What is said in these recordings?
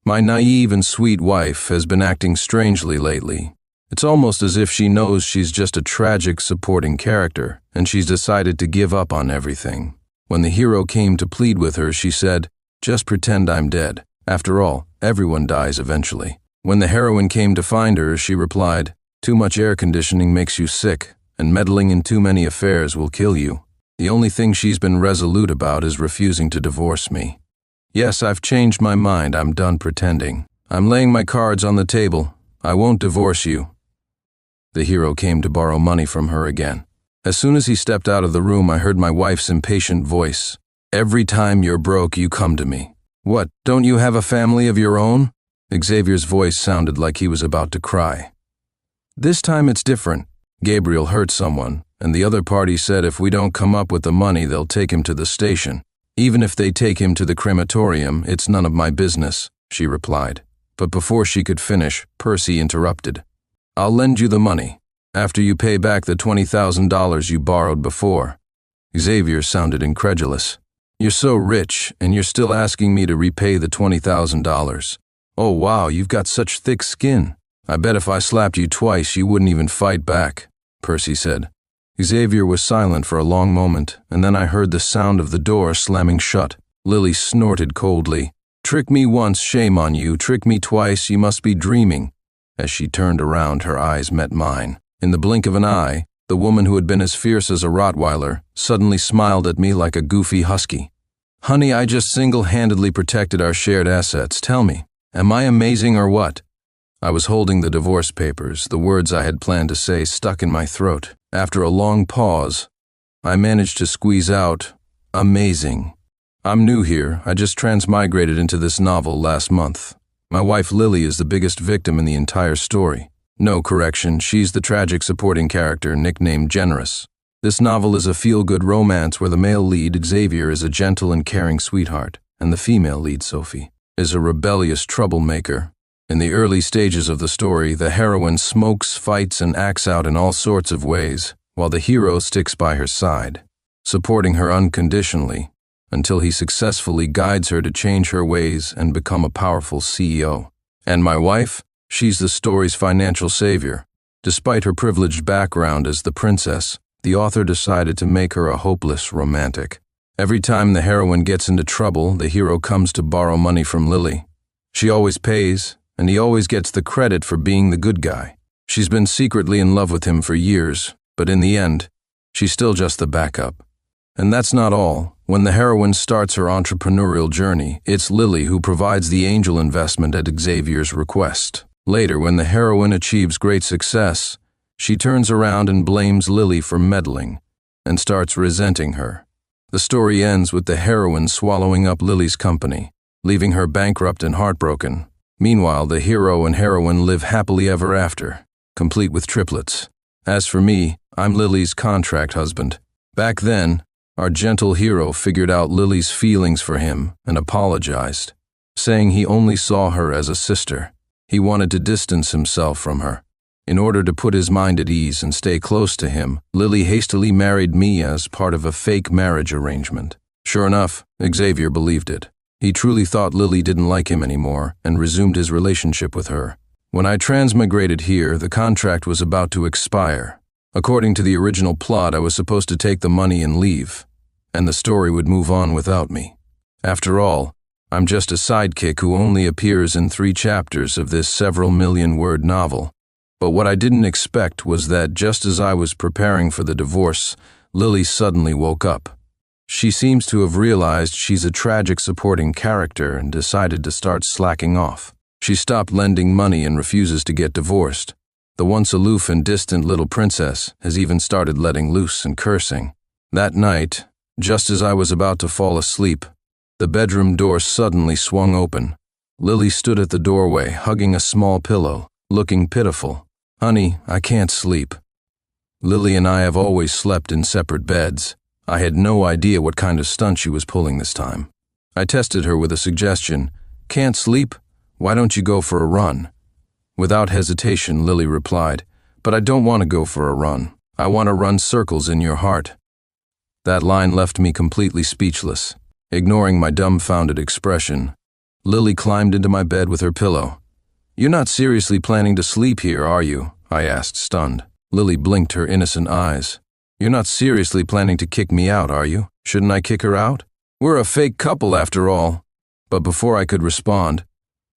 My naive and sweet wife has been acting strangely lately. It's almost as if she knows she's just a tragic supporting character, and she's decided to give up on everything. When the hero came to plead with her, she said, "Just pretend I'm dead. After all, everyone dies eventually." When the heroine came to find her, she replied, "Too much air conditioning makes you sick, and meddling in too many affairs will kill you." The only thing she's been resolute about is refusing to divorce me. Yes, I've changed my mind. I'm done pretending. I'm laying my cards on the table. I won't divorce you. The hero came to borrow money from her again. As soon as he stepped out of the room, I heard my wife's impatient voice. "Every time you're broke, you come to me. What, don't you have a family of your own?" Xavier's voice sounded like he was about to cry. "This time it's different. Gabriel hurt someone, and the other party said if we don't come up with the money, they'll take him to the station. Even if they take him to the crematorium, it's none of my business," she replied. But before she could finish, Percy interrupted. "I'll lend you the money, after you pay back the $20,000 you borrowed before." Xavier sounded incredulous. "You're so rich, and you're still asking me to repay the $20,000. Oh wow, you've got such thick skin. I bet if I slapped you twice, you wouldn't even fight back," Percy said. Xavier was silent for a long moment, and then I heard the sound of the door slamming shut. Lily snorted coldly. "Trick me once, shame on you. Trick me twice, you must be dreaming." As she turned around, her eyes met mine. In the blink of an eye, the woman who had been as fierce as a Rottweiler suddenly smiled at me like a goofy husky. "Honey, I just single-handedly protected our shared assets. Tell me, am I amazing or what?" I was holding the divorce papers. The words I had planned to say stuck in my throat. After a long pause, I managed to squeeze out, "Amazing. I'm new here. I just transmigrated into this novel last month. My wife Lily is the biggest victim in the entire story. No, correction, she's the tragic supporting character nicknamed Generous. This novel is a feel-good romance where the male lead, Xavier, is a gentle and caring sweetheart, and the female lead, Sophie, is a rebellious troublemaker. In the early stages of the story, the heroine smokes, fights, and acts out in all sorts of ways, while the hero sticks by her side, supporting her unconditionally, until he successfully guides her to change her ways and become a powerful CEO. And my wife? She's the story's financial savior. Despite her privileged background as the princess, the author decided to make her a hopeless romantic. Every time the heroine gets into trouble, the hero comes to borrow money from Lily. She always pays, and he always gets the credit for being the good guy. She's been secretly in love with him for years, but in the end, she's still just the backup. And that's not all. When the heroine starts her entrepreneurial journey, it's Lily who provides the angel investment at Xavier's request. Later, when the heroine achieves great success, she turns around and blames Lily for meddling, and starts resenting her. The story ends with the heroine swallowing up Lily's company, leaving her bankrupt and heartbroken. Meanwhile, the hero and heroine live happily ever after, complete with triplets. As for me, I'm Lily's contract husband. Back then, our gentle hero figured out Lily's feelings for him and apologized, saying he only saw her as a sister. He wanted to distance himself from her. In order to put his mind at ease and stay close to him, Lily hastily married me as part of a fake marriage arrangement. Sure enough, Xavier believed it. He truly thought Lily didn't like him anymore and resumed his relationship with her. When I transmigrated here, the contract was about to expire. According to the original plot, I was supposed to take the money and leave, and the story would move on without me. After all, I'm just a sidekick who only appears in 3 chapters of this several million-word novel. But what I didn't expect was that just as I was preparing for the divorce, Lily suddenly woke up. She seems to have realized she's a tragic supporting character and decided to start slacking off. She stopped lending money and refuses to get divorced. The once aloof and distant little princess has even started letting loose and cursing. That night, just as I was about to fall asleep, the bedroom door suddenly swung open. Lily stood at the doorway, hugging a small pillow, looking pitiful. "Honey, I can't sleep." Lily and I have always slept in separate beds. I had no idea what kind of stunt she was pulling this time. I tested her with a suggestion. "Can't sleep? Why don't you go for a run?" Without hesitation, Lily replied, "But I don't want to go for a run. I want to run circles in your heart." That line left me completely speechless. Ignoring my dumbfounded expression, Lily climbed into my bed with her pillow. "You're not seriously planning to sleep here, are you?" I asked, stunned. Lily blinked her innocent eyes. "You're not seriously planning to kick me out, are you? Shouldn't I kick her out? We're a fake couple after all." But before I could respond,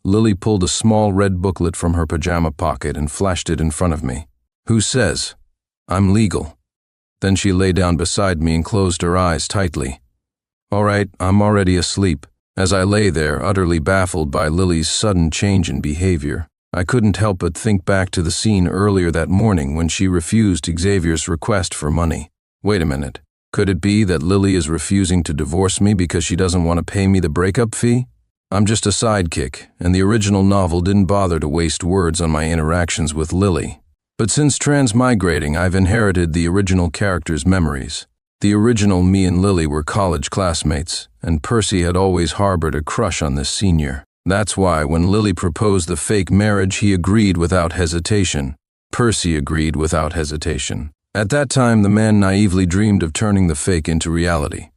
Lily pulled a small red booklet from her pajama pocket and flashed it in front of me. "Who says? I'm legal." Then she lay down beside me and closed her eyes tightly. All right, I'm already asleep. As I lay there, utterly baffled by Lily's sudden change in behavior, I couldn't help but think back to the scene earlier that morning when she refused Xavier's request for money. Wait a minute. Could it be that Lily is refusing to divorce me because she doesn't want to pay me the breakup fee? I'm just a sidekick, and the original novel didn't bother to waste words on my interactions with Lily. But since transmigrating, I've inherited the original character's memories. The original me and Lily were college classmates, and Percy had always harbored a crush on this senior. That's why when Lily proposed the fake marriage, he agreed without hesitation. Percy agreed without hesitation. At that time, the man naively dreamed of turning the fake into reality.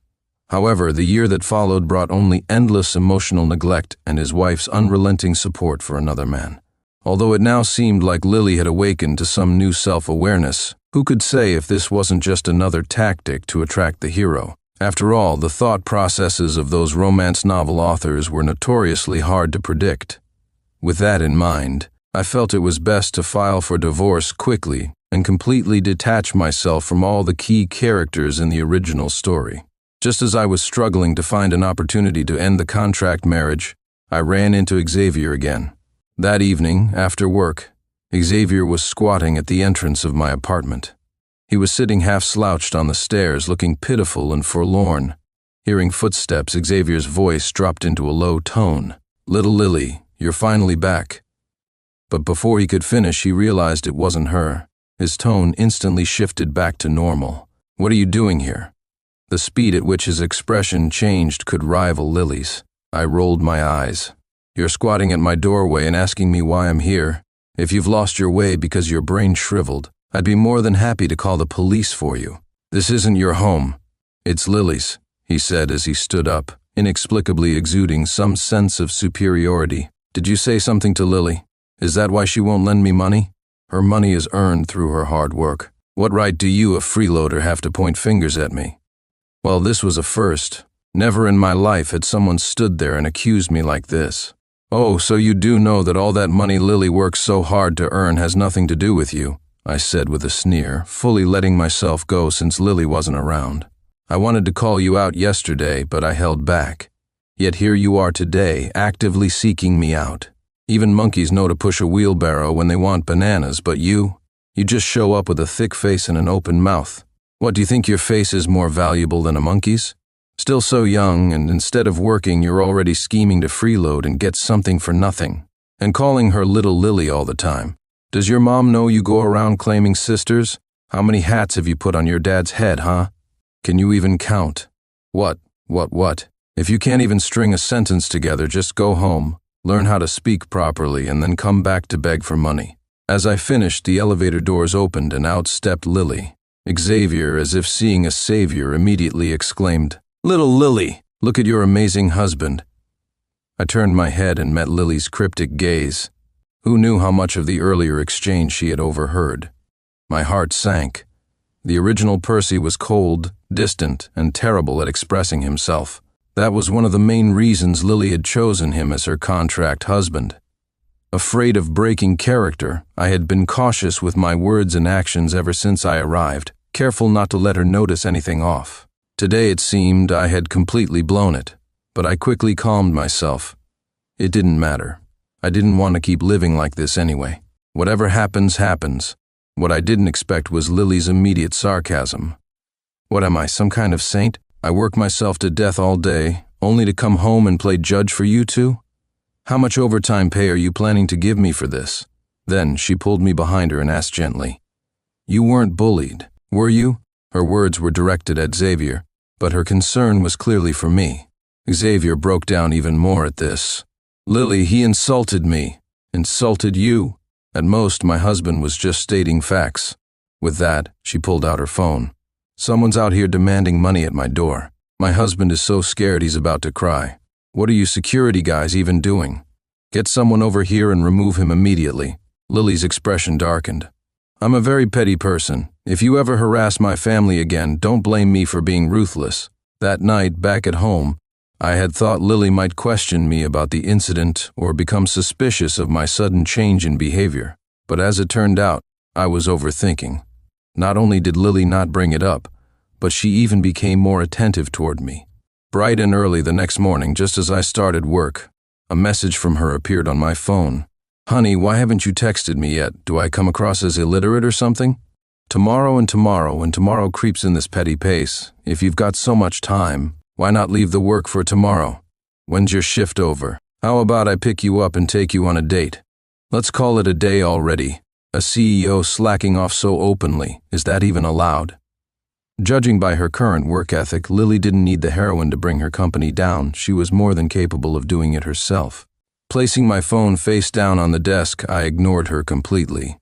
However, the year that followed brought only endless emotional neglect and his wife's unrelenting support for another man. Although it now seemed like Lily had awakened to some new self-awareness, who could say if this wasn't just another tactic to attract the hero? After all, the thought processes of those romance novel authors were notoriously hard to predict. With that in mind, I felt it was best to file for divorce quickly and completely detach myself from all the key characters in the original story. Just as I was struggling to find an opportunity to end the contract marriage, I ran into Xavier again. That evening, after work, Xavier was squatting at the entrance of my apartment. He was sitting half-slouched on the stairs, looking pitiful and forlorn. Hearing footsteps, Xavier's voice dropped into a low tone. "Little Lily, you're finally back." But before he could finish, he realized it wasn't her. His tone instantly shifted back to normal. "What are you doing here?" The speed at which his expression changed could rival Lily's. I rolled my eyes. "You're squatting at my doorway and asking me why I'm here. If you've lost your way because your brain shriveled, I'd be more than happy to call the police for you. This isn't your home. It's Lily's," he said as he stood up, inexplicably exuding some sense of superiority. "Did you say something to Lily? Is that why she won't lend me money? Her money is earned through her hard work. What right do you, a freeloader, have to point fingers at me?" Well, this was a first. Never in my life had someone stood there and accused me like this. "Oh, so you do know that all that money Lily works so hard to earn has nothing to do with you," I said with a sneer, fully letting myself go since Lily wasn't around. "I wanted to call you out yesterday, but I held back. Yet here you are today, actively seeking me out. Even monkeys know to push a wheelbarrow when they want bananas, but you just show up with a thick face and an open mouth. What, do you think your face is more valuable than a monkey's? Still so young, and instead of working, you're already scheming to freeload and get something for nothing. And calling her little Lily all the time. Does your mom know you go around claiming sisters? How many hats have you put on your dad's head, huh? Can you even count? What? If you can't even string a sentence together, just go home, learn how to speak properly, and then come back to beg for money." As I finished, the elevator doors opened and out stepped Lily. Xavier, as if seeing a savior, immediately exclaimed, "Little Lily, look at your amazing husband." I turned my head and met Lily's cryptic gaze. Who knew how much of the earlier exchange she had overheard? My heart sank. The original Percy was cold, distant, and terrible at expressing himself. That was one of the main reasons Lily had chosen him as her contract husband. Afraid of breaking character, I had been cautious with my words and actions ever since I arrived, careful not to let her notice anything off. Today it seemed I had completely blown it, but I quickly calmed myself. It didn't matter. I didn't want to keep living like this anyway. Whatever happens, happens. What I didn't expect was Lily's immediate sarcasm. What am I, some kind of saint? I work myself to death all day, only to come home and play judge for you two? How much overtime pay are you planning to give me for this? Then she pulled me behind her and asked gently, "You weren't bullied, were you?" Her words were directed at Xavier, but her concern was clearly for me. Xavier broke down even more at this. "Lily, he insulted me. Insulted you. At most, my husband was just stating facts." With that, she pulled out her phone. "Someone's out here demanding money at my door. My husband is so scared he's about to cry. What are you security guys even doing? Get someone over here and remove him immediately. Lily's expression darkened. I'm a very petty person. If you ever harass my family again, don't blame me for being ruthless. That night, back at home, I had thought Lily might question me about the incident or become suspicious of my sudden change in behavior. But as it turned out, I was overthinking. Not only did Lily not bring it up, but she even became more attentive toward me. Bright and early the next morning, just as I started work, a message from her appeared on my phone. Honey, why haven't you texted me yet? Do I come across as illiterate or something? Tomorrow and tomorrow creeps in this petty pace. If you've got so much time, why not leave the work for tomorrow? When's your shift over? How about I pick you up and take you on a date? Let's call it a day already. A CEO slacking off so openly, is that even allowed? Judging by her current work ethic, Lily didn't need the heroine to bring her company down. She was more than capable of doing it herself. Placing my phone face down on the desk, I ignored her completely.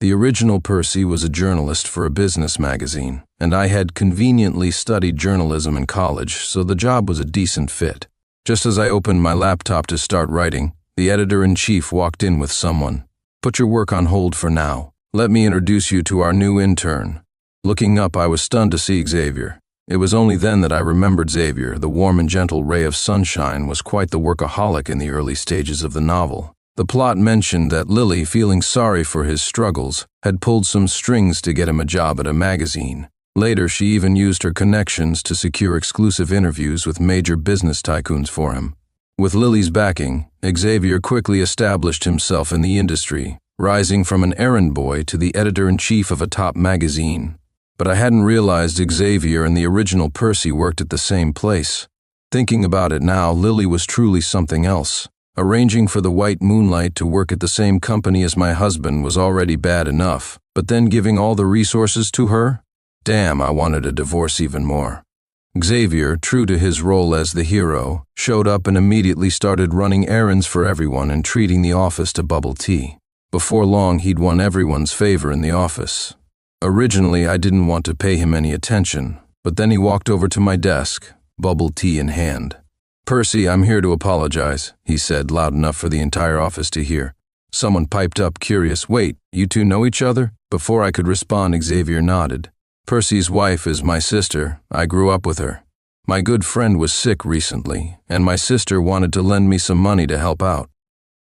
The original Percy was a journalist for a business magazine, and I had conveniently studied journalism in college, so the job was a decent fit. Just as I opened my laptop to start writing, the editor-in-chief walked in with someone. Put your work on hold for now. Let me introduce you to our new intern. Looking up, I was stunned to see Xavier. It was only then that I remembered Xavier, the warm and gentle ray of sunshine, was quite the workaholic in the early stages of the novel. The plot mentioned that Lily, feeling sorry for his struggles, had pulled some strings to get him a job at a magazine. Later, she even used her connections to secure exclusive interviews with major business tycoons for him. With Lily's backing, Xavier quickly established himself in the industry, rising from an errand boy to the editor-in-chief of a top magazine. But I hadn't realized Xavier and the original Percy worked at the same place. Thinking about it now, Lily was truly something else. Arranging for the White Moonlight to work at the same company as my husband was already bad enough, but then giving all the resources to her? Damn, I wanted a divorce even more. Xavier, true to his role as the hero, showed up and immediately started running errands for everyone and treating the office to bubble tea. Before long, he'd won everyone's favor in the office. Originally, I didn't want to pay him any attention, but then he walked over to my desk, bubble tea in hand. Percy, I'm here to apologize, he said, loud enough for the entire office to hear. Someone piped up, curious. Wait, you two know each other? Before I could respond, Xavier nodded. Percy's wife is my sister. I grew up with her. My good friend was sick recently, and my sister wanted to lend me some money to help out.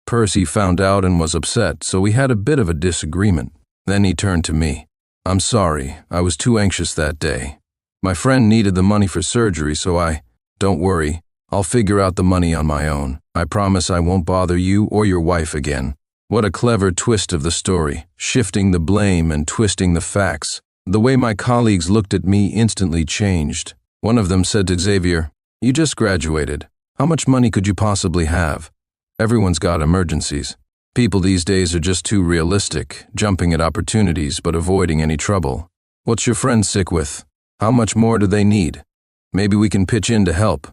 Percy found out and was upset, so we had a bit of a disagreement. Then he turned to me. I'm sorry, I was too anxious that day. My friend needed the money for surgery, so don't worry. I'll figure out the money on my own. I promise I won't bother you or your wife again. What a clever twist of the story, shifting the blame and twisting the facts. The way my colleagues looked at me instantly changed. One of them said to Xavier, You just graduated. How much money could you possibly have? Everyone's got emergencies. People these days are just too realistic, jumping at opportunities but avoiding any trouble. What's your friend sick with? How much more do they need? Maybe we can pitch in to help.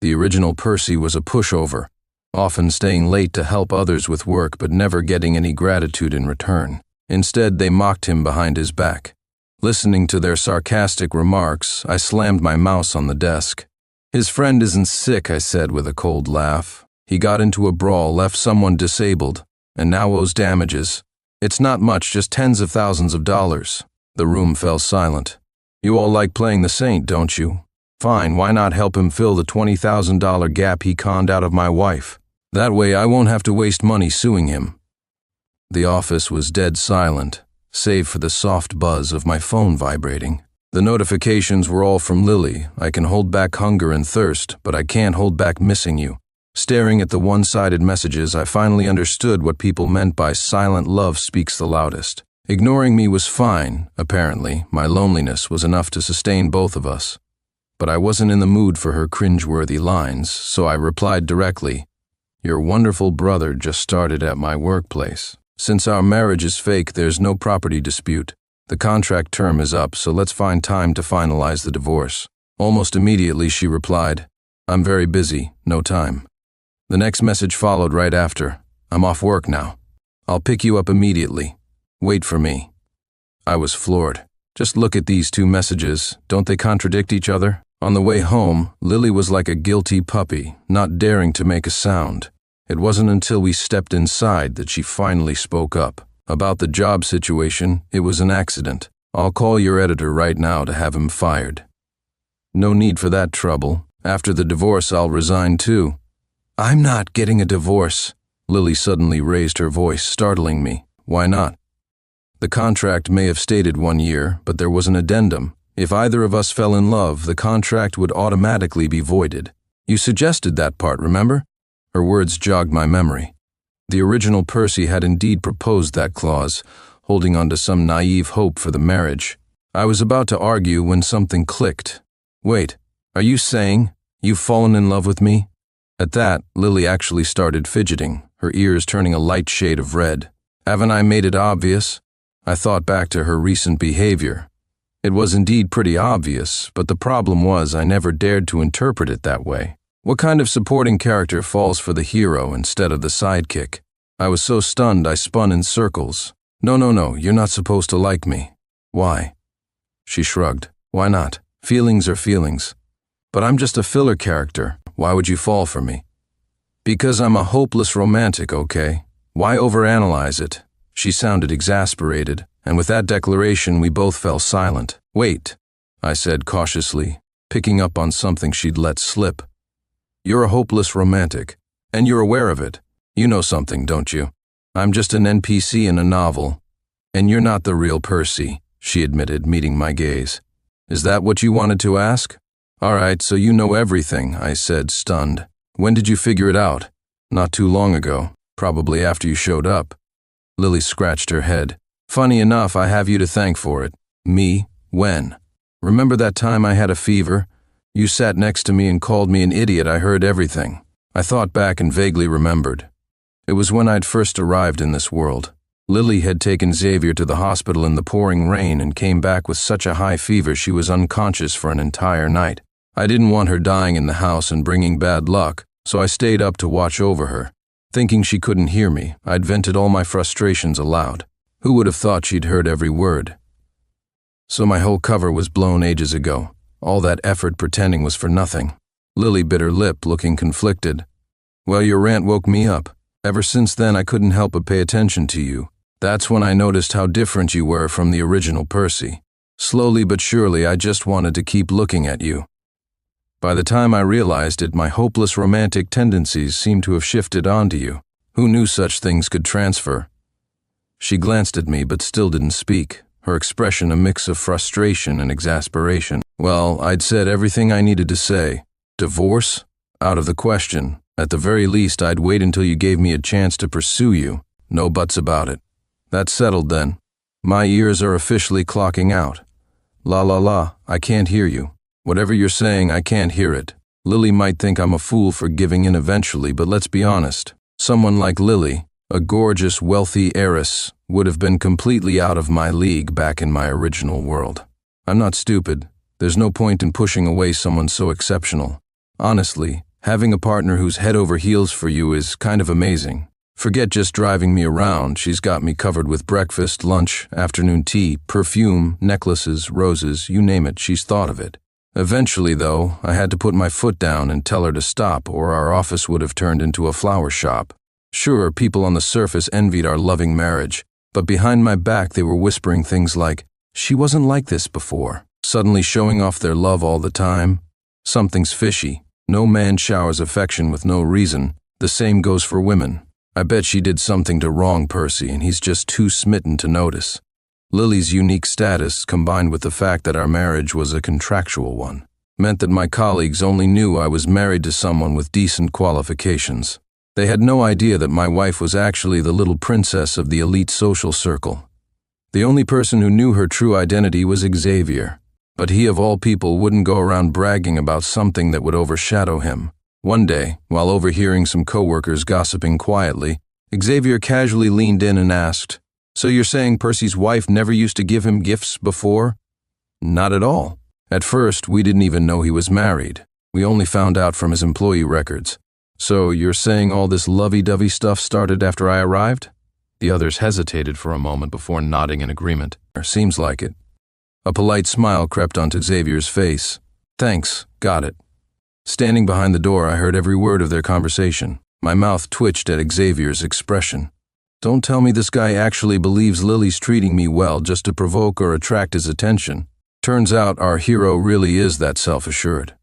The original Percy was a pushover, often staying late to help others with work but never getting any gratitude in return. Instead, they mocked him behind his back. Listening to their sarcastic remarks, I slammed my mouse on the desk. His friend isn't sick, I said with a cold laugh. He got into a brawl, left someone disabled, and now owes damages. It's not much, just tens of thousands of dollars. The room fell silent. You all like playing the saint, don't you? Fine, why not help him fill the $20,000 gap he conned out of my wife? That way I won't have to waste money suing him. The office was dead silent, save for the soft buzz of my phone vibrating. The notifications were all from Lily. I can hold back hunger and thirst, but I can't hold back missing you. Staring at the one-sided messages, I finally understood what people meant by silent love speaks the loudest. Ignoring me was fine, apparently. My loneliness was enough to sustain both of us. But I wasn't in the mood for her cringeworthy lines, so I replied directly, Your wonderful brother just started at my workplace. Since our marriage is fake, there's no property dispute. The contract term is up, so let's find time to finalize the divorce. Almost immediately she replied, I'm very busy, no time. The next message followed right after, I'm off work now. I'll pick you up immediately. Wait for me. I was floored. Just look at these two messages. Don't they contradict each other? On the way home, Lily was like a guilty puppy, not daring to make a sound. It wasn't until we stepped inside that she finally spoke up. About the job situation, it was an accident. I'll call your editor right now to have him fired. No need for that trouble. After the divorce, I'll resign too. I'm not getting a divorce. Lily suddenly raised her voice, startling me. Why not? The contract may have stated 1 year, but there was an addendum. If either of us fell in love, the contract would automatically be voided. You suggested that part, remember? Her words jogged my memory. The original Percy had indeed proposed that clause, holding on to some naive hope for the marriage. I was about to argue when something clicked. Wait, are you saying you've fallen in love with me? At that, Lily actually started fidgeting, her ears turning a light shade of red. Haven't I made it obvious? I thought back to her recent behavior. It was indeed pretty obvious, but the problem was I never dared to interpret it that way. What kind of supporting character falls for the hero instead of the sidekick? I was so stunned I spun in circles. No, you're not supposed to like me. Why? She shrugged. Why not? Feelings are feelings. But I'm just a filler character. Why would you fall for me? Because I'm a hopeless romantic, okay? Why overanalyze it? She sounded exasperated, and with that declaration we both fell silent. Wait, I said cautiously, picking up on something she'd let slip. You're a hopeless romantic, and you're aware of it. You know something, don't you? I'm just an NPC in a novel. And you're not the real Percy, she admitted, meeting my gaze. Is that what you wanted to ask? All right, so you know everything, I said, stunned. When did you figure it out? Not too long ago, probably after you showed up. Lily scratched her head. Funny enough, I have you to thank for it. Me? When? Remember that time I had a fever? You sat next to me and called me an idiot. I heard everything. I thought back and vaguely remembered. It was when I'd first arrived in this world. Lily had taken Xavier to the hospital in the pouring rain and came back with such a high fever she was unconscious for an entire night. I didn't want her dying in the house and bringing bad luck, so I stayed up to watch over her. Thinking she couldn't hear me, I'd vented all my frustrations aloud. Who would have thought she'd heard every word? So my whole cover was blown ages ago. All that effort pretending was for nothing. Lily bit her lip, looking conflicted. Well, your rant woke me up. Ever since then, I couldn't help but pay attention to you. That's when I noticed how different you were from the original Percy. Slowly but surely, I just wanted to keep looking at you. By the time I realized it, my hopeless romantic tendencies seemed to have shifted onto you. Who knew such things could transfer? She glanced at me but still didn't speak, her expression a mix of frustration and exasperation. Well, I'd said everything I needed to say. Divorce? Out of the question. At the very least, I'd wait until you gave me a chance to pursue you. No buts about it. That's settled then. My ears are officially clocking out. La, I can't hear you. Whatever you're saying, I can't hear it. Lily might think I'm a fool for giving in eventually, but let's be honest. Someone like Lily, a gorgeous, wealthy heiress, would have been completely out of my league back in my original world. I'm not stupid. There's no point in pushing away someone so exceptional. Honestly, having a partner who's head over heels for you is kind of amazing. Forget just driving me around. She's got me covered with breakfast, lunch, afternoon tea, perfume, necklaces, roses, you name it, she's thought of it. Eventually, though, I had to put my foot down and tell her to stop, or our office would have turned into a flower shop. Sure, people on the surface envied our loving marriage, but behind my back they were whispering things like, she wasn't like this before, suddenly showing off their love all the time. Something's fishy. No man showers affection with no reason. The same goes for women. I bet she did something to wrong Percy and he's just too smitten to notice. Lily's unique status, combined with the fact that our marriage was a contractual one, meant that my colleagues only knew I was married to someone with decent qualifications. They had no idea that my wife was actually the little princess of the elite social circle. The only person who knew her true identity was Xavier, but he of all people wouldn't go around bragging about something that would overshadow him. One day, while overhearing some coworkers gossiping quietly, Xavier casually leaned in and asked, "So you're saying Percy's wife never used to give him gifts before?" Not at all. At first, we didn't even know he was married. We only found out from his employee records. So you're saying all this lovey-dovey stuff started after I arrived? The others hesitated for a moment before nodding in agreement. Seems like it. A polite smile crept onto Xavier's face. Thanks, got it. Standing behind the door, I heard every word of their conversation. My mouth twitched at Xavier's expression. Don't tell me this guy actually believes Lily's treating me well just to provoke or attract his attention. Turns out our hero really is that self-assured.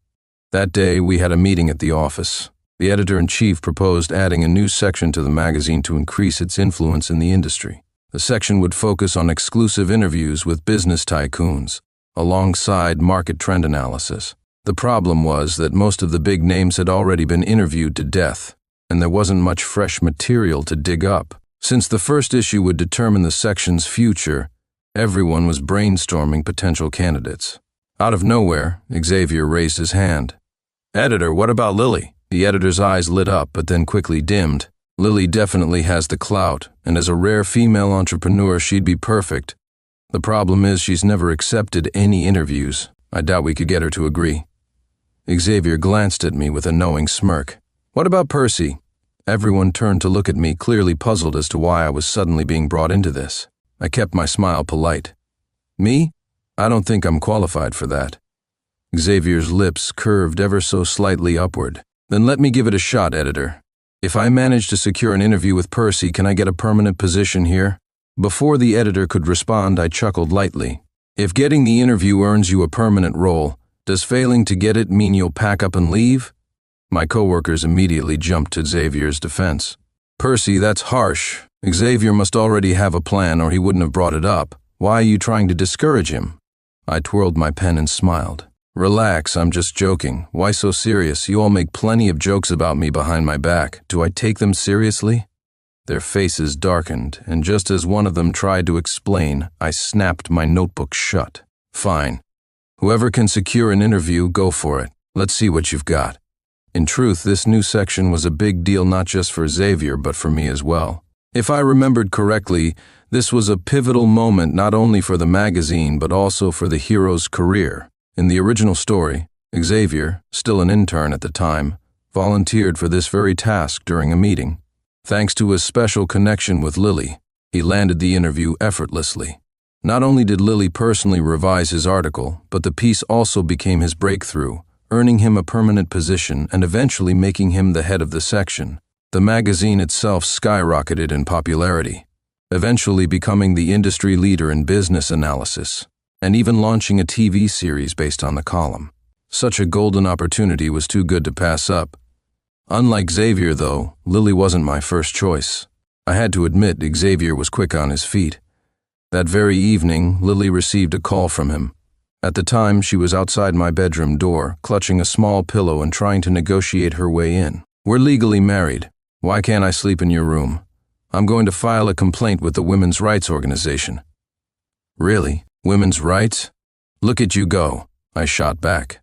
That day, we had a meeting at the office. The editor-in-chief proposed adding a new section to the magazine to increase its influence in the industry. The section would focus on exclusive interviews with business tycoons, alongside market trend analysis. The problem was that most of the big names had already been interviewed to death, and there wasn't much fresh material to dig up. Since the first issue would determine the section's future, everyone was brainstorming potential candidates. Out of nowhere, Xavier raised his hand. "Editor, what about Lily?" The editor's eyes lit up but then quickly dimmed. Lily definitely has the clout, and as a rare female entrepreneur, she'd be perfect. The problem is she's never accepted any interviews. I doubt we could get her to agree. Xavier glanced at me with a knowing smirk. "What about Percy?" Everyone turned to look at me, clearly puzzled as to why I was suddenly being brought into this. I kept my smile polite. "Me? I don't think I'm qualified for that." Xavier's lips curved ever so slightly upward. "Then let me give it a shot, editor. If I manage to secure an interview with Percy, can I get a permanent position here?" Before the editor could respond, I chuckled lightly. "If getting the interview earns you a permanent role, does failing to get it mean you'll pack up and leave?" My coworkers immediately jumped to Xavier's defense. "Percy, that's harsh. Xavier must already have a plan or he wouldn't have brought it up. Why are you trying to discourage him?" I twirled my pen and smiled. "Relax, I'm just joking. Why so serious? You all make plenty of jokes about me behind my back. Do I take them seriously?" Their faces darkened, and just as one of them tried to explain, I snapped my notebook shut. "Fine. Whoever can secure an interview, go for it. Let's see what you've got." In truth, this new section was a big deal not just for Xavier, but for me as well. If I remembered correctly, this was a pivotal moment not only for the magazine, but also for the hero's career. In the original story, Xavier, still an intern at the time, volunteered for this very task during a meeting. Thanks to his special connection with Lily, he landed the interview effortlessly. Not only did Lily personally revise his article, but the piece also became his breakthrough, earning him a permanent position and eventually making him the head of the section. The magazine itself skyrocketed in popularity, eventually becoming the industry leader in business analysis, and even launching a TV series based on the column. Such a golden opportunity was too good to pass up. Unlike Xavier, though, Lily wasn't my first choice. I had to admit Xavier was quick on his feet. That very evening, Lily received a call from him. At the time, she was outside my bedroom door, clutching a small pillow and trying to negotiate her way in. "We're legally married. Why can't I sleep in your room? I'm going to file a complaint with the women's rights organization." "Really? Women's rights? Look at you go," I shot back.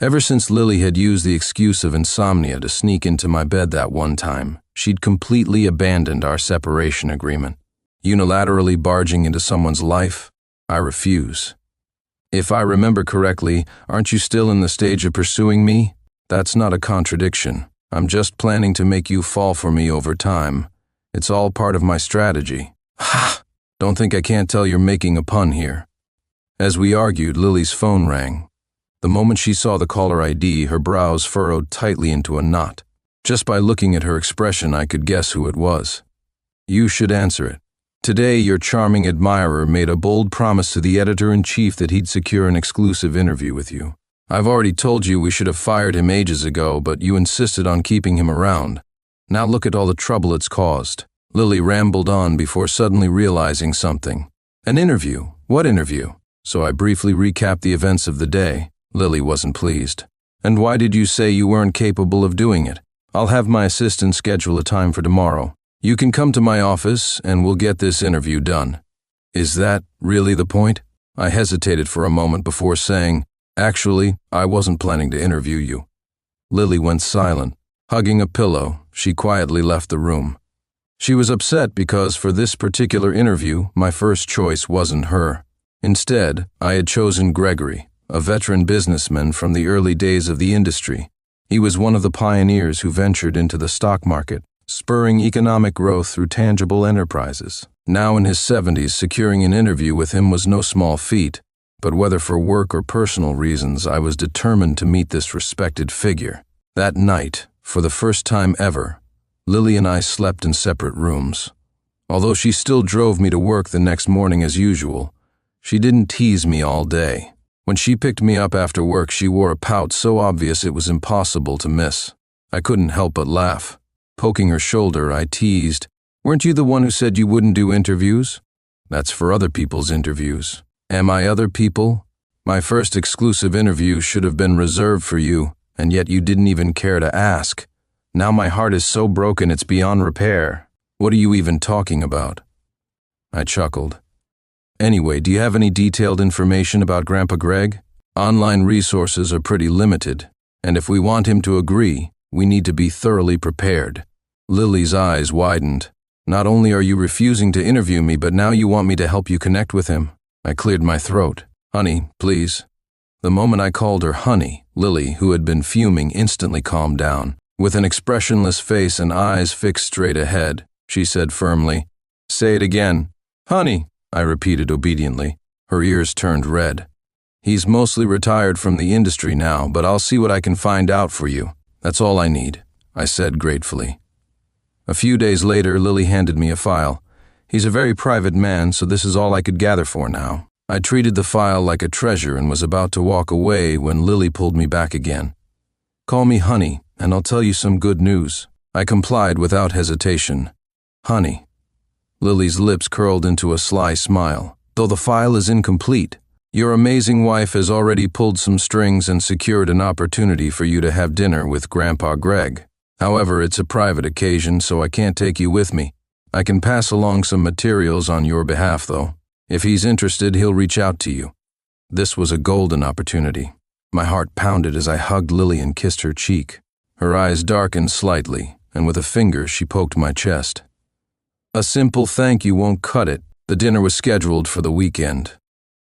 Ever since Lily had used the excuse of insomnia to sneak into my bed that one time, she'd completely abandoned our separation agreement. Unilaterally barging into someone's life? I refuse. If I remember correctly, aren't you still in the stage of pursuing me? That's not a contradiction. I'm just planning to make you fall for me over time. It's all part of my strategy. Ha! Don't think I can't tell you're making a pun here. As we argued, Lily's phone rang. The moment she saw the caller ID, her brows furrowed tightly into a knot. Just by looking at her expression, I could guess who it was. "You should answer it. Today, your charming admirer made a bold promise to the editor-in-chief that he'd secure an exclusive interview with you. I've already told you we should have fired him ages ago, but you insisted on keeping him around. Now look at all the trouble it's caused." Lily rambled on before suddenly realizing something. "An interview? What interview?" So I briefly recapped the events of the day. Lily wasn't pleased. "And why did you say you weren't capable of doing it? I'll have my assistant schedule a time for tomorrow. You can come to my office and we'll get this interview done." "Is that really the point?" I hesitated for a moment before saying, "Actually, I wasn't planning to interview you." Lily went silent. Hugging a pillow, she quietly left the room. She was upset because for this particular interview, my first choice wasn't her. Instead, I had chosen Gregory, a veteran businessman from the early days of the industry. He was one of the pioneers who ventured into the stock market, spurring economic growth through tangible enterprises. Now in his 70s, securing an interview with him was no small feat. but whether for work or personal reasons, I was determined to meet this respected figure. That night, for the first time ever, Lily and I slept in separate rooms. Although she still drove me to work the next morning as usual, she didn't tease me all day. When she picked me up after work, she wore a pout so obvious it was impossible to miss. I couldn't help but laugh. Poking her shoulder, I teased, "Weren't you the one who said you wouldn't do interviews?" "That's for other people's interviews." "Am I other people? My first exclusive interview should have been reserved for you, and yet you didn't even care to ask. Now my heart is so broken it's beyond repair. What are you even talking about?" I chuckled. "Anyway, do you have any detailed information about Grandpa Greg? Online resources are pretty limited, and if we want him to agree, we need to be thoroughly prepared." Lily's eyes widened. "Not only are you refusing to interview me, but now you want me to help you connect with him?" I cleared my throat. "Honey, please." The moment I called her honey, Lily, who had been fuming, instantly calmed down. With an expressionless face and eyes fixed straight ahead, she said firmly, "Say it again." "Honey," I repeated obediently. Her ears turned red. "He's mostly retired from the industry now, but I'll see what I can find out for you. That's all I need," I said gratefully. A few days later, Lily handed me a file. "He's a very private man, so this is all I could gather for now." I treated the file like a treasure and was about to walk away when Lily pulled me back again. "Call me honey, and I'll tell you some good news." I complied without hesitation. "Honey." Lily's lips curled into a sly smile. "Though the file is incomplete, your amazing wife has already pulled some strings and secured an opportunity for you to have dinner with Grandpa Greg. However, it's a private occasion, so I can't take you with me. I can pass along some materials on your behalf, though. If he's interested, he'll reach out to you." This was a golden opportunity. My heart pounded as I hugged Lily and kissed her cheek. Her eyes darkened slightly, and with a finger she poked my chest. "A simple thank you won't cut it." The dinner was scheduled for the weekend.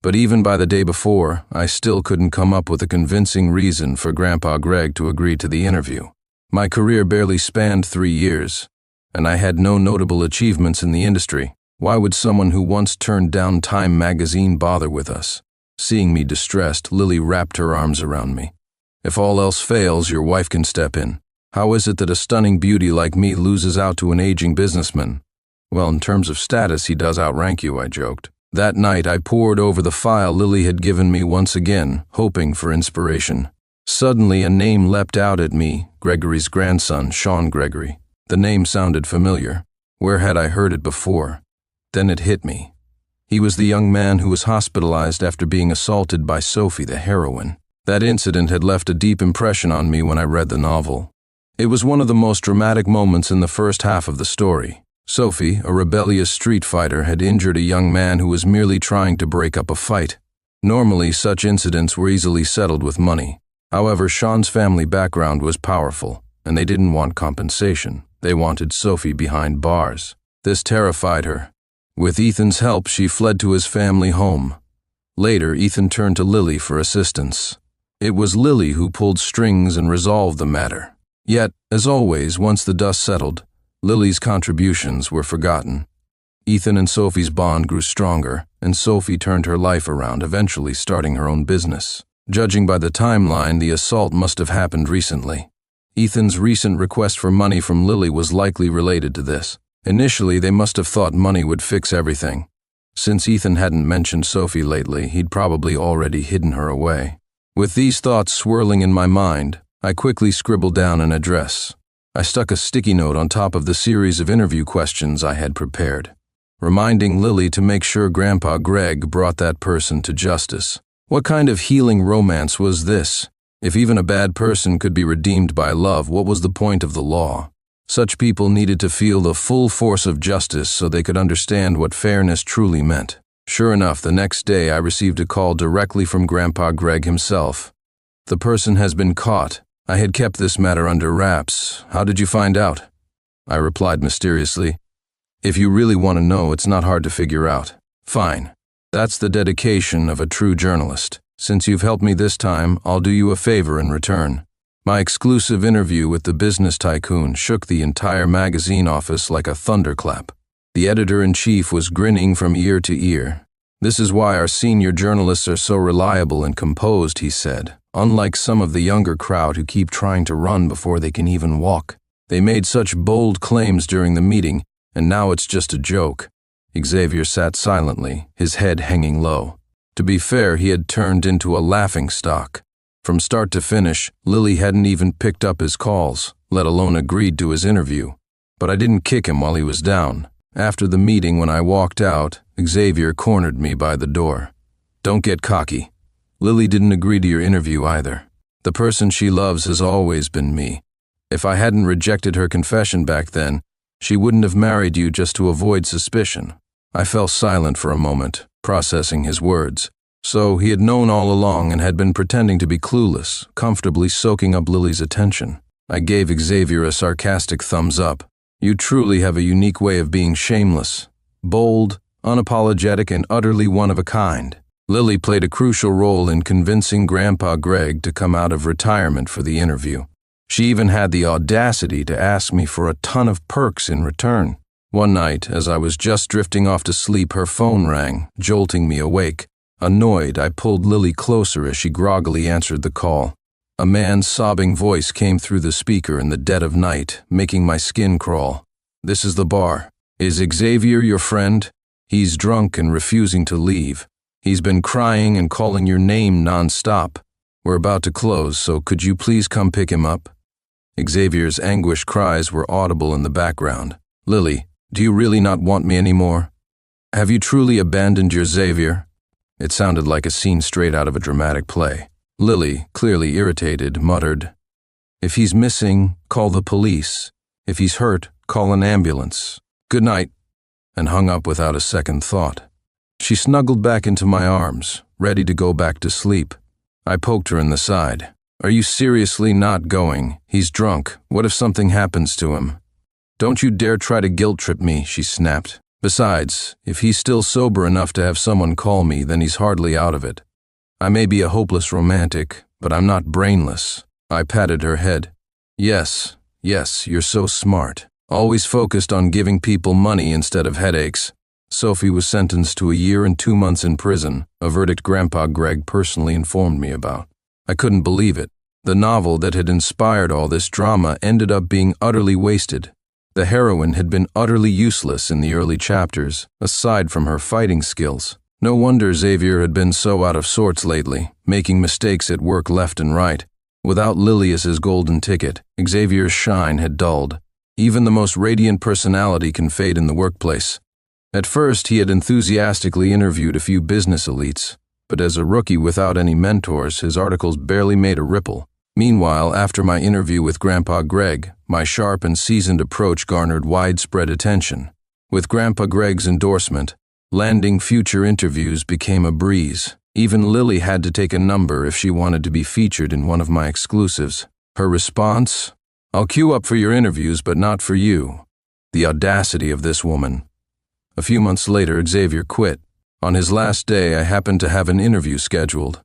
But even by the day before, I still couldn't come up with a convincing reason for Grandpa Greg to agree to the interview. My career barely spanned 3 years, and I had no notable achievements in the industry. Why would someone who once turned down Time magazine bother with us? Seeing me distressed, Lily wrapped her arms around me. "If all else fails, your wife can step in. How is it that a stunning beauty like me loses out to an aging businessman?" "Well, in terms of status, he does outrank you," I joked. That night, I pored over the file Lily had given me once again, hoping for inspiration. Suddenly, a name leapt out at me, Gregory's grandson, Shaun Gregory. The name sounded familiar. Where had I heard it before? Then it hit me. He was the young man who was hospitalized after being assaulted by Sophie, the heroine. That incident had left a deep impression on me when I read the novel. It was one of the most dramatic moments in the first half of the story. Sophie, a rebellious street fighter, had injured a young man who was merely trying to break up a fight. Normally, such incidents were easily settled with money. However, Shaun's family background was powerful, and they didn't want compensation. They wanted Sophie behind bars. This terrified her. With Ethan's help, she fled to his family home. Later, Ethan turned to Lily for assistance. It was Lily who pulled strings and resolved the matter. Yet, as always, once the dust settled, Lily's contributions were forgotten. Ethan and Sophie's bond grew stronger, and Sophie turned her life around, eventually starting her own business. Judging by the timeline, the assault must have happened recently. Ethan's recent request for money from Lily was likely related to this. Initially, they must have thought money would fix everything. Since Ethan hadn't mentioned Sophie lately, he'd probably already hidden her away. With these thoughts swirling in my mind, I quickly scribbled down an address. I stuck a sticky note on top of the series of interview questions I had prepared, reminding Lily to make sure Grandpa Greg brought that person to justice. What kind of healing romance was this? If even a bad person could be redeemed by love, what was the point of the law? Such people needed to feel the full force of justice so they could understand what fairness truly meant. Sure enough, the next day I received a call directly from Grandpa Greg himself. "The person has been caught. I had kept this matter under wraps. How did you find out?" I replied mysteriously. "If you really want to know, it's not hard to figure out." "Fine. That's the dedication of a true journalist. Since you've helped me this time, I'll do you a favor in return." My exclusive interview with the business tycoon shook the entire magazine office like a thunderclap. The editor-in-chief was grinning from ear to ear. "This is why our senior journalists are so reliable and composed," he said. "Unlike some of the younger crowd who keep trying to run before they can even walk. They made such bold claims during the meeting, and now it's just a joke." Xavier sat silently, his head hanging low. To be fair, he had turned into a laughingstock. From start to finish, Lily hadn't even picked up his calls, let alone agreed to his interview. But I didn't kick him while he was down. After the meeting, when I walked out, Xavier cornered me by the door. "Don't get cocky. Lily didn't agree to your interview either. The person she loves has always been me. If I hadn't rejected her confession back then, she wouldn't have married you just to avoid suspicion." I fell silent for a moment, processing his words. So he had known all along and had been pretending to be clueless, comfortably soaking up Lily's attention. I gave Xavier a sarcastic thumbs up. "You truly have a unique way of being shameless. Bold, unapologetic, and utterly one of a kind." Lily played a crucial role in convincing Grandpa Greg to come out of retirement for the interview. She even had the audacity to ask me for a ton of perks in return. One night, as I was just drifting off to sleep, her phone rang, jolting me awake. Annoyed, I pulled Lily closer as she groggily answered the call. A man's sobbing voice came through the speaker in the dead of night, making my skin crawl. "This is the bar. Is Xavier your friend? He's drunk and refusing to leave. He's been crying and calling your name non-stop. We're about to close, so could you please come pick him up?" Xavier's anguished cries were audible in the background. "Lily, do you really not want me anymore? Have you truly abandoned your Xavier?" It sounded like a scene straight out of a dramatic play. Lily, clearly irritated, muttered, "If he's missing, call the police. If he's hurt, call an ambulance. Good night," and hung up without a second thought. She snuggled back into my arms, ready to go back to sleep. I poked her in the side. "Are you seriously not going? He's drunk. What if something happens to him?" "Don't you dare try to guilt-trip me," she snapped. "Besides, if he's still sober enough to have someone call me, then he's hardly out of it. I may be a hopeless romantic, but I'm not brainless." I patted her head. Yes, you're so smart. Always focused on giving people money instead of headaches." Sophie was sentenced to 1 year and 2 months in prison, a verdict Grandpa Greg personally informed me about. I couldn't believe it. The novel that had inspired all this drama ended up being utterly wasted. The heroine had been utterly useless in the early chapters, aside from her fighting skills. No wonder Xavier had been so out of sorts lately, making mistakes at work left and right. Without Lily as his golden ticket, Xavier's shine had dulled. Even the most radiant personality can fade in the workplace. At first, he had enthusiastically interviewed a few business elites, but as a rookie without any mentors, his articles barely made a ripple. Meanwhile, after my interview with Grandpa Greg, my sharp and seasoned approach garnered widespread attention. With Grandpa Greg's endorsement, landing future interviews became a breeze. Even Lily had to take a number if she wanted to be featured in one of my exclusives. Her response? "I'll queue up for your interviews, but not for you." The audacity of this woman. A few months later, Xavier quit. On his last day, I happened to have an interview scheduled.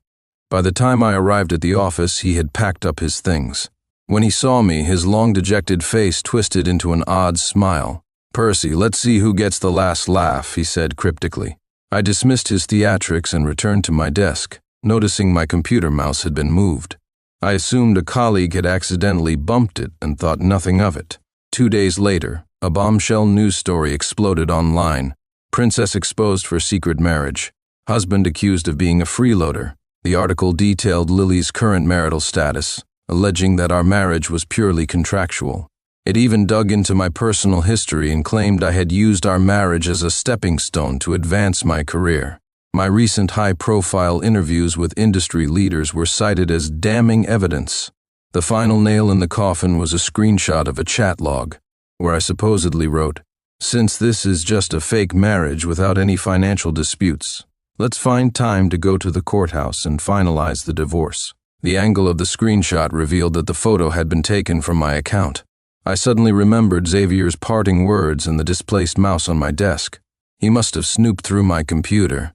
By the time I arrived at the office, he had packed up his things. When he saw me, his long dejected face twisted into an odd smile. "Percy, let's see who gets the last laugh," he said cryptically. I dismissed his theatrics and returned to my desk, noticing my computer mouse had been moved. I assumed a colleague had accidentally bumped it and thought nothing of it. 2 days later, a bombshell news story exploded online. Princess exposed for secret marriage. Husband accused of being a freeloader. The article detailed Lily's current marital status, alleging that our marriage was purely contractual. It even dug into my personal history and claimed I had used our marriage as a stepping stone to advance my career. My recent high-profile interviews with industry leaders were cited as damning evidence. The final nail in the coffin was a screenshot of a chat log, where I supposedly wrote, "Since this is just a fake marriage without any financial disputes, let's find time to go to the courthouse and finalize the divorce." The angle of the screenshot revealed that the photo had been taken from my account. I suddenly remembered Xavier's parting words and the displaced mouse on my desk. He must have snooped through my computer.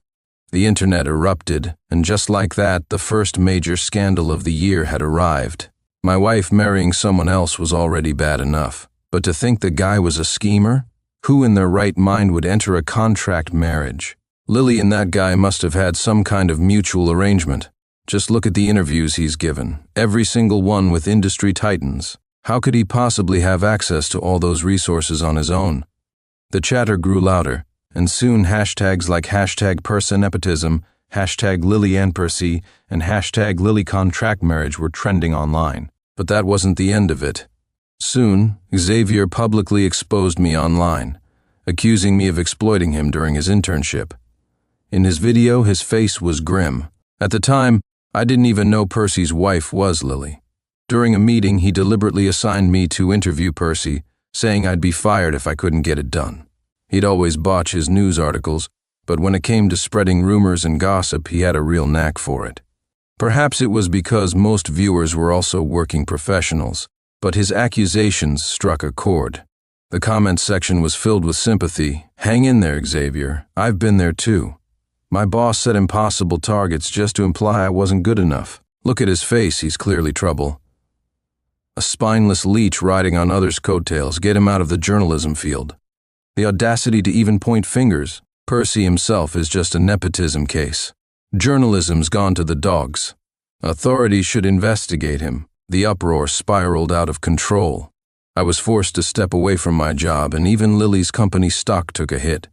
The internet erupted, and just like that, the first major scandal of the year had arrived. My wife marrying someone else was already bad enough, but to think the guy was a schemer? Who in their right mind would enter a contract marriage? Lily and that guy must have had some kind of mutual arrangement. Just look at the interviews he's given, every single one with industry titans. How could he possibly have access to all those resources on his own? The chatter grew louder, and soon hashtags like #PersaNepotism, #LilyandPercy, and #LilyContractMarriage were trending online. But that wasn't the end of it. Soon, Xavier publicly exposed me online, accusing me of exploiting him during his internship. In his video, his face was grim. At the time, I didn't even know Percy's wife was Lily. During a meeting, he deliberately assigned me to interview Percy, saying I'd be fired if I couldn't get it done. He'd always botch his news articles, but when it came to spreading rumors and gossip, he had a real knack for it. Perhaps it was because most viewers were also working professionals, but his accusations struck a chord. The comments section was filled with sympathy. "Hang in there, Xavier. I've been there too. My boss set impossible targets just to imply I wasn't good enough. Look at his face, he's clearly trouble. A spineless leech riding on others' coattails, get him out of the journalism field. The audacity to even point fingers. Percy himself is just a nepotism case. Journalism's gone to the dogs. Authorities should investigate him." The uproar spiraled out of control. I was forced to step away from my job, and even Lily's company stock took a hit.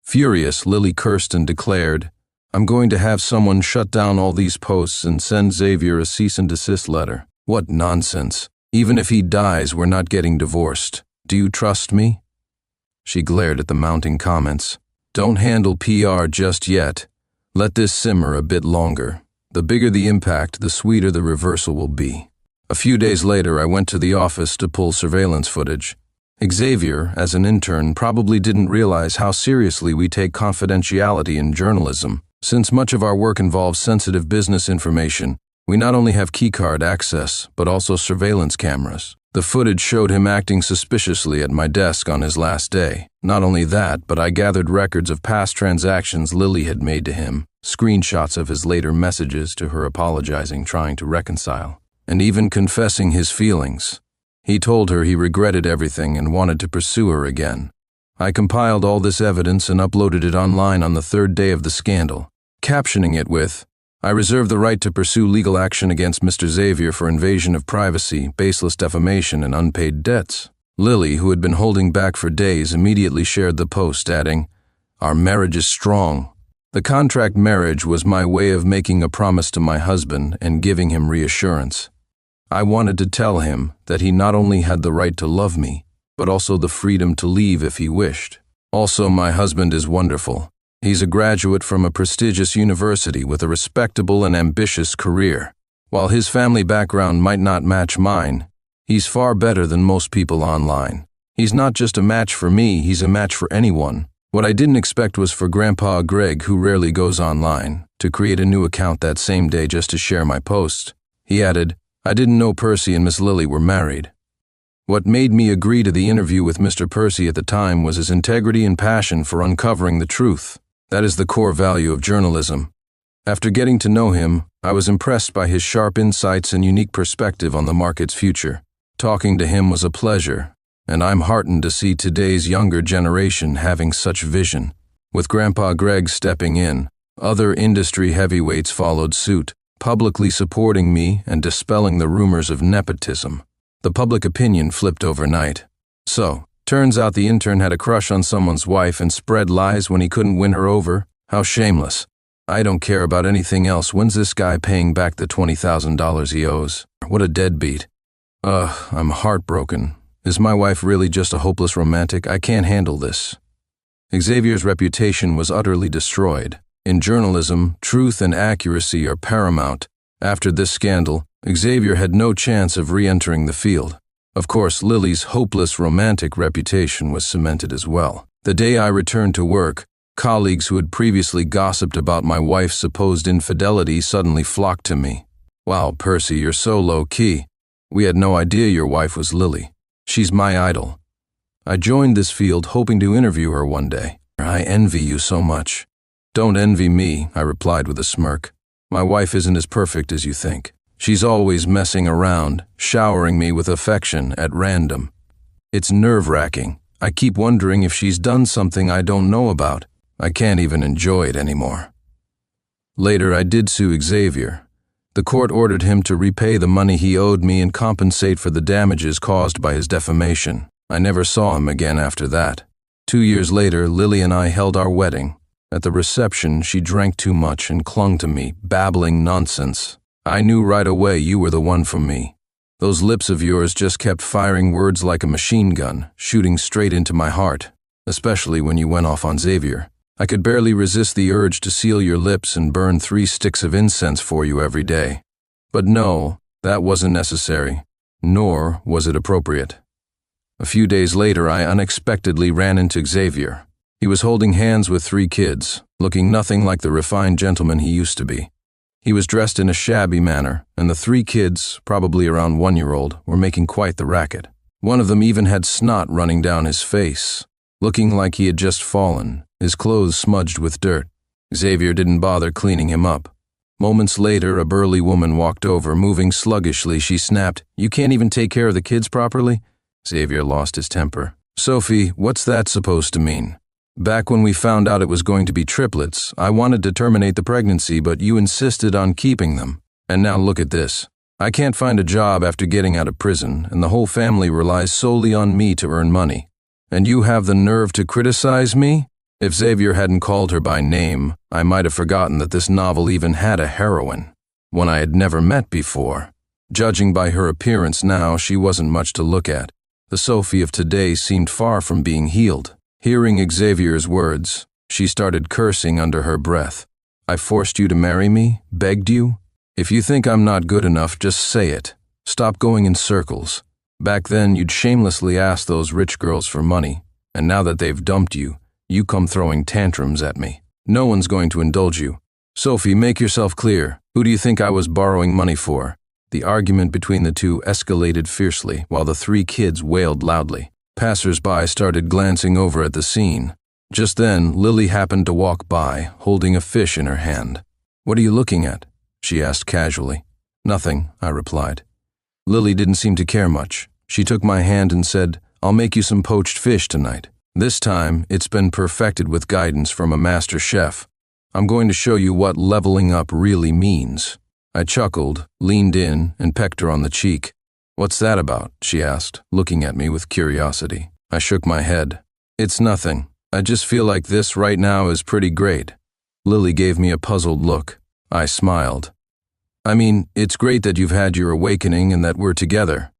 Furious, Lily cursed and declared, "I'm going to have someone shut down all these posts and send Xavier a cease and desist letter." What nonsense. Even if he dies, we're not getting divorced. Do you trust me? She glared at the mounting comments. Don't handle PR just yet. Let this simmer a bit longer. The bigger the impact, the sweeter the reversal will be. A few days later, I went to the office to pull surveillance footage. Xavier, as an intern, probably didn't realize how seriously we take confidentiality in journalism. Since much of our work involves sensitive business information, we not only have keycard access, but also surveillance cameras. The footage showed him acting suspiciously at my desk on his last day. Not only that, but I gathered records of past transactions Lily had made to him, screenshots of his later messages to her apologizing, trying to reconcile, and even confessing his feelings. He told her he regretted everything and wanted to pursue her again. I compiled all this evidence and uploaded it online on the third day of the scandal, captioning it with, "I reserve the right to pursue legal action against Mr. Xavier for invasion of privacy, baseless defamation, and unpaid debts." Lily, who had been holding back for days, immediately shared the post, adding, "Our marriage is strong." The contract marriage was my way of making a promise to my husband and giving him reassurance. I wanted to tell him that he not only had the right to love me, but also the freedom to leave if he wished. Also, my husband is wonderful. He's a graduate from a prestigious university with a respectable and ambitious career. While his family background might not match mine, he's far better than most people online. He's not just a match for me, he's a match for anyone. What I didn't expect was for Grandpa Greg, who rarely goes online, to create a new account that same day just to share my post. He added, "I didn't know Percy and Miss Lily were married." What made me agree to the interview with Mr. Percy at the time was his integrity and passion for uncovering the truth. That is the core value of journalism. After getting to know him, I was impressed by his sharp insights and unique perspective on the market's future. Talking to him was a pleasure, and I'm heartened to see today's younger generation having such vision. With Grandpa Greg stepping in, other industry heavyweights followed suit, publicly supporting me and dispelling the rumors of nepotism. The public opinion flipped overnight. So, turns out the intern had a crush on someone's wife and spread lies when he couldn't win her over. How shameless. I don't care about anything else. When's this guy paying back the $20,000 he owes? What a deadbeat. I'm heartbroken. Is my wife really just a hopeless romantic? I can't handle this. Xavier's reputation was utterly destroyed. In journalism, truth and accuracy are paramount. After this scandal, Xavier had no chance of re-entering the field. Of course, Lily's hopeless romantic reputation was cemented as well. The day I returned to work, colleagues who had previously gossiped about my wife's supposed infidelity suddenly flocked to me. "Wow, Percy, you're so low-key. We had no idea your wife was Lily. She's my idol. I joined this field hoping to interview her one day. I envy you so much." "Don't envy me," I replied with a smirk. "My wife isn't as perfect as you think. She's always messing around, showering me with affection at random. It's nerve-wracking. I keep wondering if she's done something I don't know about. I can't even enjoy it anymore. Later, I did sue Xavier. The court ordered him to repay the money he owed me and compensate for the damages caused by his defamation. I never saw him again after that. 2 years later, Lily and I held our wedding. At the reception, she drank too much and clung to me, babbling nonsense. I knew right away you were the one for me. Those lips of yours just kept firing words like a machine gun, shooting straight into my heart, especially when you went off on Xavier. I could barely resist the urge to seal your lips and burn 3 sticks of incense for you every day. But no, that wasn't necessary, nor was it appropriate. A few days later, I unexpectedly ran into Xavier. He was holding hands with 3 kids, looking nothing like the refined gentleman he used to be. He was dressed in a shabby manner, and the 3 kids, probably around 1-year-old, were making quite the racket. One of them even had snot running down his face, looking like he had just fallen, his clothes smudged with dirt. Xavier didn't bother cleaning him up. Moments later, a burly woman walked over, moving sluggishly. She snapped, "You can't even take care of the kids properly?" Xavier lost his temper. "Sophie, what's that supposed to mean? Back when we found out it was going to be triplets, I wanted to terminate the pregnancy, but you insisted on keeping them. And now look at this. I can't find a job after getting out of prison, and the whole family relies solely on me to earn money. And you have the nerve to criticize me?" If Xavier hadn't called her by name, I might have forgotten that this novel even had a heroine, one I had never met before. Judging by her appearance now, she wasn't much to look at. The Sophie of today seemed far from being healed. Hearing Xavier's words, she started cursing under her breath. "I forced you to marry me? Begged you? If you think I'm not good enough, just say it. Stop going in circles. Back then, you'd shamelessly ask those rich girls for money, and now that they've dumped you, you come throwing tantrums at me. No one's going to indulge you. Sophie, make yourself clear. Who do you think I was borrowing money for?" The argument between the two escalated fiercely, while the 3 kids wailed loudly. Passers-by started glancing over at the scene. Just then, Lily happened to walk by, holding a fish in her hand. "What are you looking at?" she asked casually. "Nothing," I replied. Lily didn't seem to care much. She took my hand and said, "I'll make you some poached fish tonight. This time, it's been perfected with guidance from a master chef. I'm going to show you what leveling up really means." I chuckled, leaned in, and pecked her on the cheek. "What's that about?" she asked, looking at me with curiosity. I shook my head. "It's nothing. I just feel like this right now is pretty great." Lily gave me a puzzled look. I smiled. "I mean, it's great that you've had your awakening and that we're together.